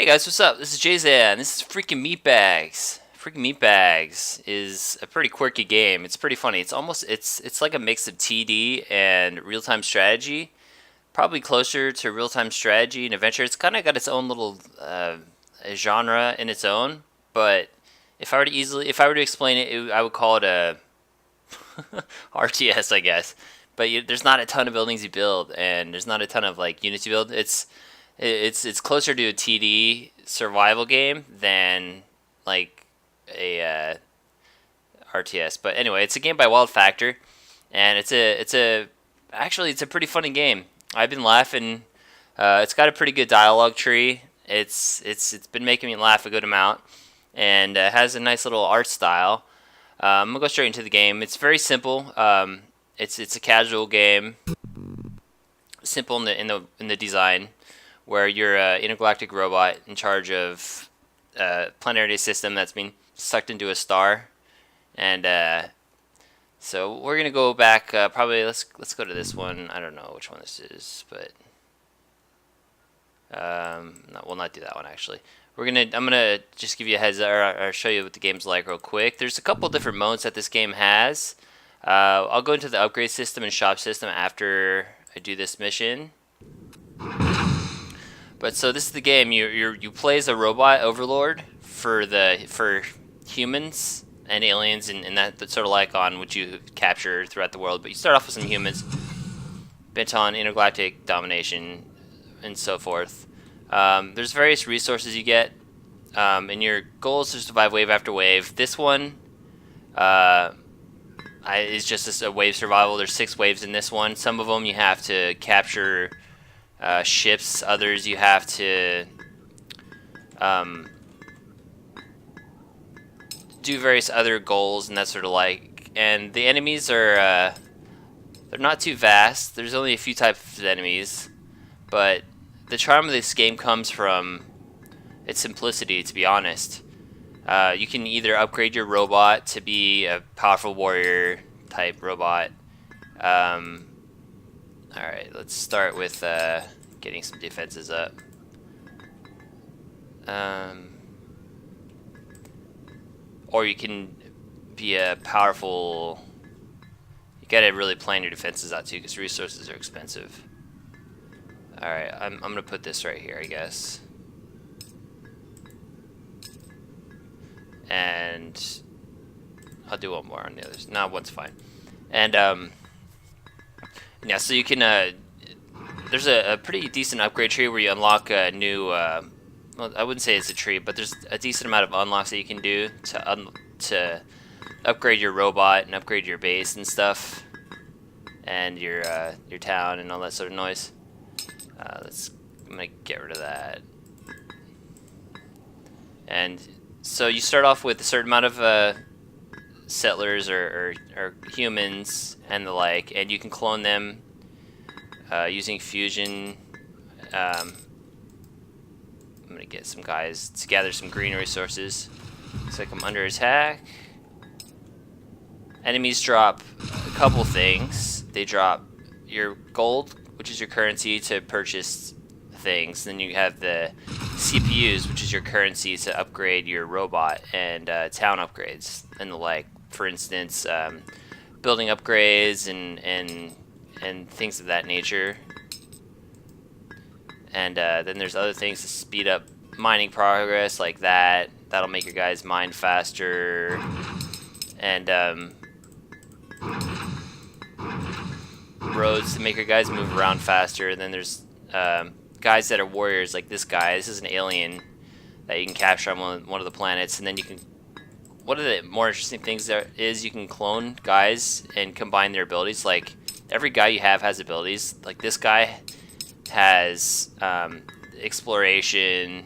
Hey guys, what's up? This is Jay-Zan. This is freaking Meatbags. Freaking Meatbags is a pretty quirky game. It's pretty funny. It's like a mix of TD and real-time strategy. Probably closer to real-time strategy and adventure. It's kind of got its own little genre in its own. But if I were to explain it, I would call it a RTS, I guess. But there's not a ton of buildings you build, and there's not a ton of like units you build. It's closer to a TD survival game than like a RTS. But anyway, it's a game by Wild Factor, and it's a pretty funny game. I've been laughing. It's got a pretty good dialogue tree. It's been making me laugh a good amount, and has a nice little art style. I'm gonna go straight into the game. It's very simple. It's a casual game, simple in the design, where you're an intergalactic robot in charge of a planetary system that's being sucked into a star, and so we're gonna go back. Probably let's go to this one. I don't know which one this is, but no, we'll not do that one actually. I'm gonna just give you a heads up, or show you what the game's like real quick. There's a couple different modes that this game has. I'll go into the upgrade system and shop system after I do this mission. But so this is the game. You play as a robot overlord for humans and aliens, and that sort of like on which you capture throughout the world. But you start off with some humans, bent on intergalactic domination, and so forth. There's various resources you get, and your goal is to survive wave after wave. This one is just a wave survival. There's 6 waves in this one. Some of them you have to capture ships. Others you have to do various other goals and that sort of like. And the enemies are they're not too vast. There's only a few types of enemies, but the charm of this game comes from its simplicity, to be honest. You can either upgrade your robot to be a powerful warrior type robot. Alright, let's start with getting some defenses up. Or you can be a powerful... You gotta really plan your defenses out too, because resources are expensive. Alright, I'm gonna put this right here, I guess. And I'll do one more on the others. No, one's fine. And yeah, so you can there's a pretty decent upgrade tree where you unlock a new well, I wouldn't say it's a tree, but there's a decent amount of unlocks that you can do to upgrade your robot and upgrade your base and stuff, and your town and all that sort of noise. I'm gonna get rid of that. And so you start off with a certain amount of settlers or humans and the like, and you can clone them using fusion. I'm gonna get some guys to gather some green resources. Looks like I'm under attack. Enemies drop a couple things. They drop your gold, which is your currency to purchase things. Then you have the CPUs, which is your currency to upgrade your robot, and town upgrades and the like. For instance, building upgrades and things of that nature. And then there's other things to speed up mining progress, like that. That'll make your guys mine faster. And roads to make your guys move around faster. And then there's guys that are warriors, like this guy. This is an alien that you can capture on one of the planets, and then you can... One of the more interesting things there is you can clone guys and combine their abilities. Like, every guy you have has abilities. Like, this guy has exploration,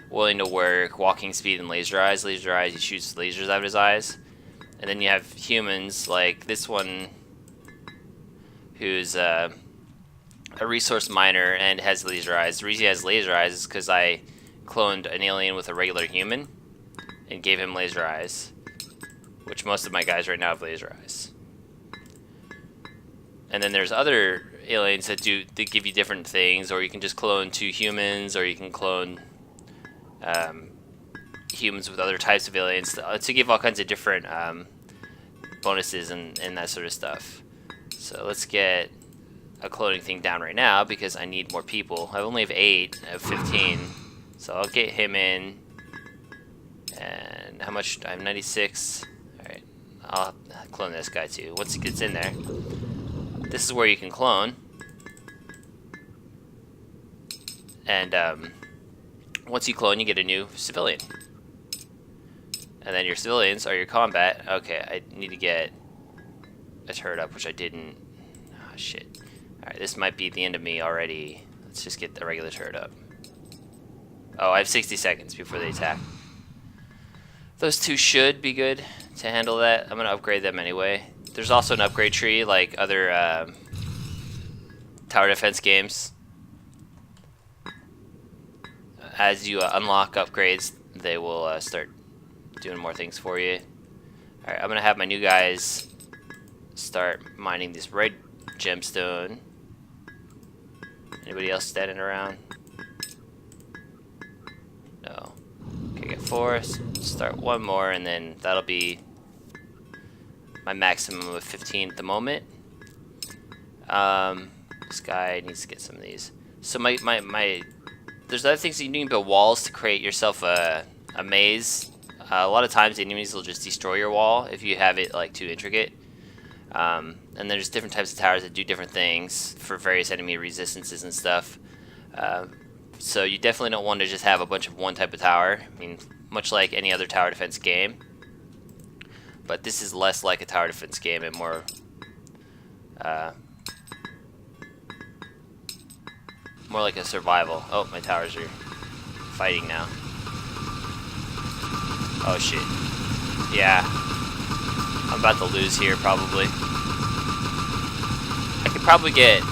willing to work, walking speed, and laser eyes. Laser eyes, he shoots lasers out of his eyes. And then you have humans, like this one, who's a resource miner and has laser eyes. The reason he has laser eyes is because I cloned an alien with a regular human and gave him laser eyes, which most of my guys right now have laser eyes. And then there's other aliens that give you different things, or you can just clone 2 humans, or you can clone humans with other types of aliens to give all kinds of different bonuses and that sort of stuff. So let's get a cloning thing down right now because I need more people. I only have 8 of 15, so I'll get him in. And how much? I have 96. Alright, I'll clone this guy too. Once he gets in there, this is where you can clone. And once you clone, you get a new civilian. And then your civilians are your combat. Okay, I need to get a turret up, which I didn't. Oh, shit. Alright, this might be the end of me already. Let's just get the regular turret up. Oh, I have 60 seconds before they attack. Those two should be good to handle that. I'm going to upgrade them anyway. There's also an upgrade tree like other tower defense games. As you unlock upgrades, they will start doing more things for you. Alright, I'm going to have my new guys start mining this red gemstone. Anybody else standing around? No. Okay, get 4. Start one more, and then that'll be my maximum of 15 at the moment. This guy needs to get some of these. So there's other things you can build walls to create yourself a maze. A lot of times the enemies will just destroy your wall if you have it like too intricate. And there's different types of towers that do different things for various enemy resistances and stuff. So you definitely don't want to just have a bunch of one type of tower. I mean, much like any other tower defense game. But this is less like a tower defense game and more more like a survival. Oh, my towers are fighting now. Oh shit. Yeah. I'm about to lose here probably. I could probably get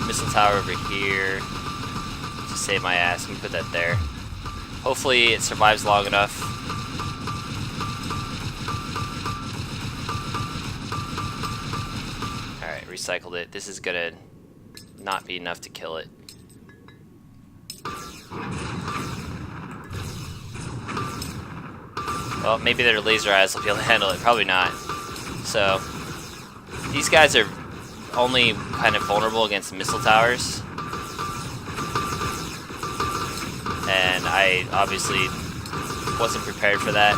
missile tower over here to save my ass. Let me put that there. Hopefully it survives long enough. Alright, recycled it. This is gonna not be enough to kill it. Well, maybe their laser eyes will be able to handle it. Probably not. So, these guys are only kind of vulnerable against missile towers. And I obviously wasn't prepared for that.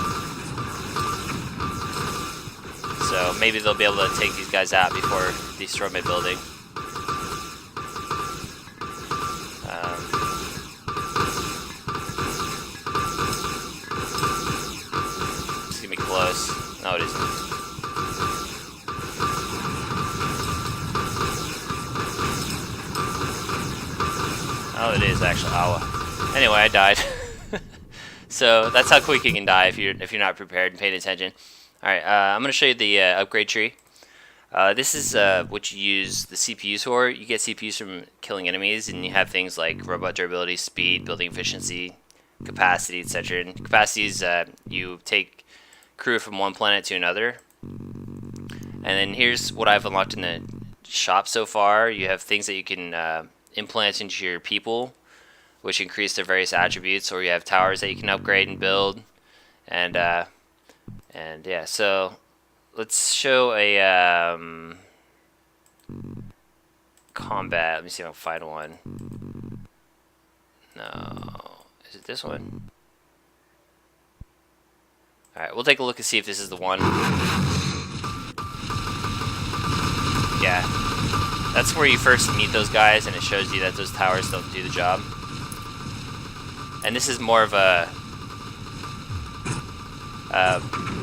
So, maybe they'll be able to take these guys out before they destroy my building. Close. No, it isn't. Oh, it is actually. Anyway, I died. So that's how quick you can die if you're not prepared and paying attention. All right, I'm gonna show you the upgrade tree. This is what you use the CPUs for. You get CPUs from killing enemies, and you have things like robot durability, speed, building efficiency, capacity, etc. And capacity is you take crew from one planet to another. And then here's what I've unlocked in the shop so far. You have things that you can implant into your people, which increase their various attributes, or you have towers that you can upgrade and build. And yeah, so let's show a combat. Let me see if I can find one. No, is it this one? Alright, we'll take a look and see if this is the one. Yeah. That's where you first meet those guys, and it shows you that those towers don't do the job. And this is more of a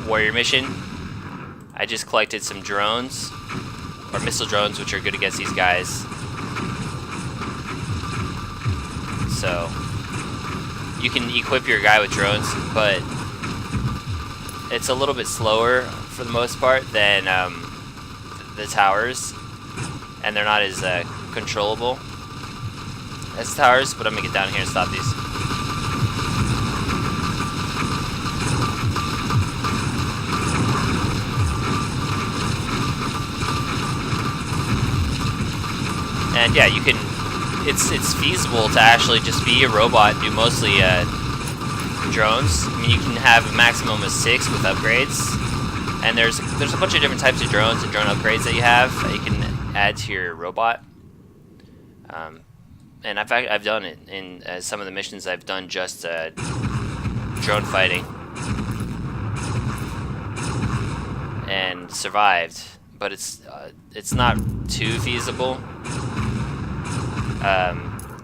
warrior mission. I just collected some drones, or missile drones, which are good against these guys. So, you can equip your guy with drones, but it's a little bit slower for the most part than the towers, and they're not as controllable as towers, but I'm gonna get down here and stop these. And yeah, it's feasible to actually just be a robot and do mostly drones. I mean, you can have a maximum of 6 with upgrades, and there's a bunch of different types of drones and drone upgrades that you have that you can add to your robot. And in fact, I've done it in some of the missions. I've done just drone fighting and survived, but it's not too feasible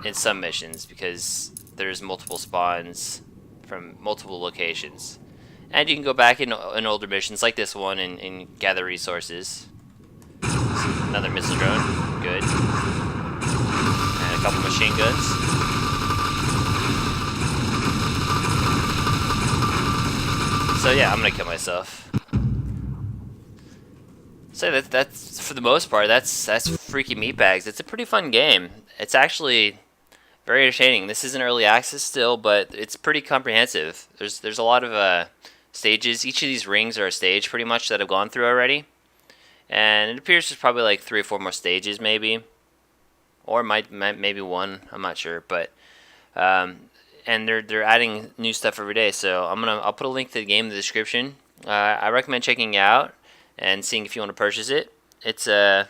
in some missions because there's multiple spawns from multiple locations, and you can go back in older missions like this one and gather resources. Another missile drone, good, and a couple machine guns. So yeah, I'm gonna kill myself. So that's for the most part, that's freaking Meatbags. It's a pretty fun game. It's actually very entertaining. This is an early access still, but it's pretty comprehensive. There's a lot of stages. Each of these rings are a stage pretty much that I've gone through already, and it appears there's probably like 3 or 4 more stages maybe, or maybe one. I'm not sure, but and they're adding new stuff every day. So I'll put a link to the game in the description. I recommend checking it out and seeing if you want to purchase it. It's an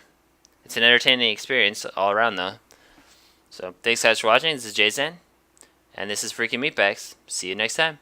entertaining experience all around though. So thanks guys for watching. This is Jason, and this is Freaking Meatbags. See you next time.